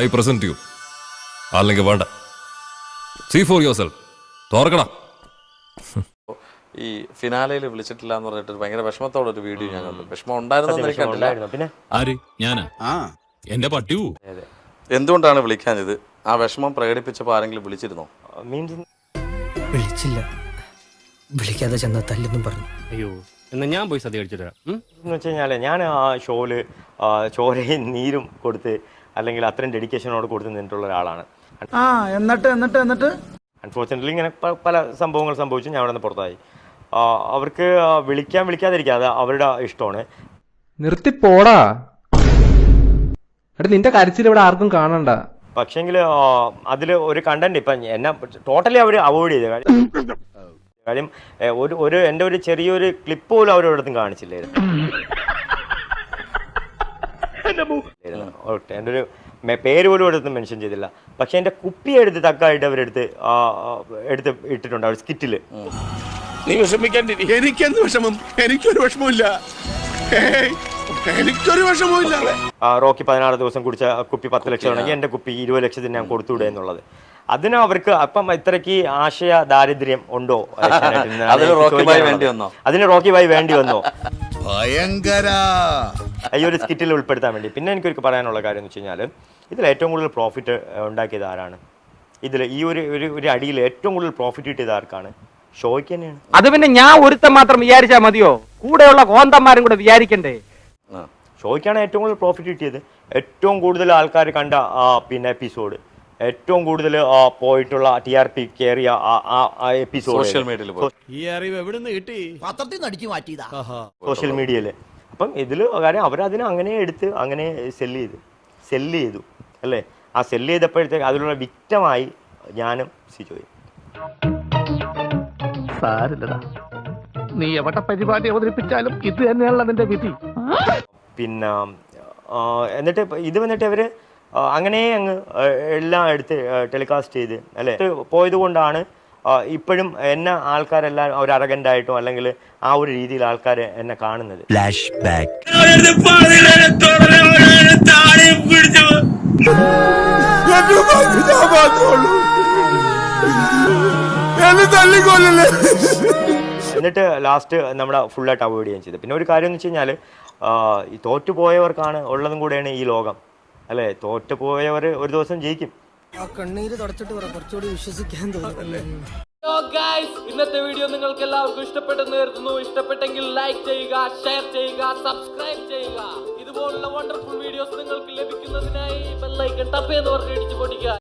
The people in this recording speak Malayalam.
I present you. അല്ലെങ്കിൽ വേണ്ട. See for yourself. തോർക്കണം. ഈ ഫിനാലയിൽ വിളിച്ചിട്ടില്ല എന്ന് പറഞ്ഞിട്ട് ഭയങ്കര വിഷമത്തോടെ ഒരു വീഡിയോ ഞാൻ കണ്ടു. വിഷമം ഉണ്ടായിരുന്നു. പിന്നെ ആര്? ഞാനാ? എന്റെ പട്ടിയൂ. എന്തുകൊണ്ടാണ് വിളിക്കാഞ്ഞത്? ആ വിഷമം പ്രകടിപ്പിച്ചപ്പോൾ ആരെങ്കിലും വിളിച്ചിരുന്നോ? മീൻസ് വിളിച്ചില്ല, വിളിക്കാതെ ചെന്ന തല്ലെന്നും പറഞ്ഞു. അയ്യോ, എന്നാ ഞാൻ പോയി സദ്യ കഴിച്ചിട്ട് വരാം. എന്ന് വെച്ച് കഴിഞ്ഞാൽ ഞാൻ ആ ഷോയില് ചോരയും നീരും കൊടുത്ത് അല്ലെങ്കിൽ അത്രയും ഡെഡിക്കേഷനോട് കൊടുത്ത് നിന്നിട്ടുള്ള ഒരാളാണ്. എന്നിട്ട് അൺഫോർച്യുനേറ്റ്ലി ഇങ്ങനെ പല സംഭവങ്ങൾ സംഭവിച്ചു. ഞാൻ അവിടെ നിന്ന് പുറത്തായി. അവർക്ക് വിളിക്കാതിരിക്കുക അത് അവരുടെ ഇഷ്ടമാണ്. നിർത്തിപ്പോടാ. എടാ നിന്റെ കരച്ചിൽ ഇവിടെ ആർക്കും കാണണ്ട. പക്ഷേങ്കിൽ അതിൽ ഒരു കണ്ടന്റ് ഇപ്പം എന്നെ ടോട്ടലി അവർ അവോയ്ഡ് ചെയ്ത കാര്യം ഒരു എൻ്റെ ഒരു ചെറിയൊരു ക്ലിപ്പ് പോലും അവരോടത്തും കാണിച്ചില്ലായിരുന്നു. എൻ്റെ ഒരു പേര് പോലും ഒരിടത്തും മെൻഷൻ ചെയ്തില്ല. പക്ഷെ എൻ്റെ കുപ്പി എടുത്ത് തക്കായിട്ട് അവരെടുത്ത് ഇട്ടിട്ടുണ്ട് അവർ സ്കിറ്റില്. നീ വിഷമിക്കാണ്ടിരി. എനിക്കെന്ത് വിഷമം? എനിക്കൊരു വിഷമമില്ല. എനിക്കൊരു വിഷമമില്ല. റോക്കി 16 ദിവസം കുടിച്ച കുപ്പി 10 ലക്ഷം ആണെങ്കിൽ എൻ്റെ കുപ്പി 20 ലക്ഷത്തിന് ഞാൻ കൊടുത്തുവിടുക എന്നുള്ളത്. അതിന് അവർക്ക് അപ്പം ഇത്രയ്ക്ക് ആശയ ദാരിദ്ര്യം ഉണ്ടോ? അതിന് റോക്കി ഭായ് വേണ്ടി വന്നോ ഭയങ്കര ഈ ഒരു സ്കിറ്റിൽ ഉൾപ്പെടുത്താൻ വേണ്ടി? പിന്നെ എനിക്കൊരു പറയാനുള്ള കാര്യം എന്ന് വെച്ച് കഴിഞ്ഞാൽ ഇതിൽ ഏറ്റവും കൂടുതൽ പ്രോഫിറ്റ് ഉണ്ടാക്കിയത് ആരാണ്? ഇതിൽ ഈ ഒരു അടിയിൽ ഏറ്റവും കൂടുതൽ പ്രോഫിറ്റ് കിട്ടിയത് ആർക്കാണ്? ഷോയ്ക്ക് തന്നെയാണ്. അത് പിന്നെ ഞാൻ ഒരുത്തം മാത്രം വിചാരിച്ചാ മതിയോ? കൂടെയുള്ള കോന്തന്മാരും കൂടെ വിചാരിക്കണ്ടേ? ഷോയ്ക്കാണ് ഏറ്റവും കൂടുതൽ പ്രോഫിറ്റ് കിട്ടിയത്. ഏറ്റവും കൂടുതൽ ആൾക്കാർ കണ്ട പിന്നെ എപ്പിസോഡ്, ഏറ്റവും കൂടുതൽ പോയിട്ടുള്ള TRP കയറിയ എപ്പിസോഡ് സോഷ്യൽ മീഡിയയിൽ ഈ അറിവ് എവിടെ നിന്ന് കിട്ടി? സോഷ്യൽ മീഡിയയിൽ. അപ്പം ഇതിൽ കാര്യം അവരതിനെ അങ്ങനെ എടുത്ത് അങ്ങനെ സെല്ല് ചെയ്തു അല്ലേ? ആ സെല്ല് ചെയ്തപ്പോഴത്തേക്ക് അതിലുള്ള വിക്റ്റമായി ഞാനും സിജോയും. സാരില്ലടാ, നീ എവിടെ പരിപാടി അവതരിപ്പിച്ചാലും ഇത് തന്നെയാണല്ലോ നിന്റെ വിധി. പിന്നെ എന്നിട്ട് ഇത് വന്നിട്ട് അവർ അങ്ങനെ അങ്ങ് എല്ലാം എടുത്ത് ടെലികാസ്റ്റ് ചെയ്ത് അല്ലേ പോയത് കൊണ്ടാണ് ഇപ്പോഴും എന്നെ ആൾക്കാരെല്ലാം ഒരു അറഗൻ്റായിട്ടോ അല്ലെങ്കിൽ ആ ഒരു രീതിയിൽ ആൾക്കാർ എന്നെ കാണുന്നത്. Flash back. എന്നിട്ട് ലാസ്റ്റ് നമ്മളെ ഫുള്ളായിട്ട് അവോയ്ഡ് ചെയ്യാൻ ചെയ്തത്. പിന്നെ ഒരു കാര്യം എന്ന് വെച്ച് കഴിഞ്ഞാൽ ഈ തോറ്റുപോയവർക്കാണ് ഉള്ളതും കൂടെയാണ് ഈ ലോകം അല്ലേ? തോറ്റുപോയവർ ഒരു ദിവസം ജയിക്കും. കണ്ണീര് തുടച്ചിട്ട് കുറച്ചുകൂടി വിശ്വസിക്കാൻ തോന്നുന്നു. ഇന്നത്തെ വീഡിയോ നിങ്ങൾക്ക് എല്ലാവർക്കും ഇഷ്ടപ്പെട്ടെന്ന് കരുതുന്നു. ഇഷ്ടപ്പെട്ടെങ്കിൽ ലൈക്ക് ചെയ്യുക, ഷെയർ ചെയ്യുക, സബ്സ്ക്രൈബ് ചെയ്യുക. ഇതുപോലുള്ള വണ്ടർഫുൾ വീഡിയോസ് നിങ്ങൾക്ക് ലഭിക്കുന്നതിനായി ബെൽ ഐക്കൺ ടപ്പ് എന്ന് പറഞ്ഞ് ഇടിച്ചു പൊടിക്കുക.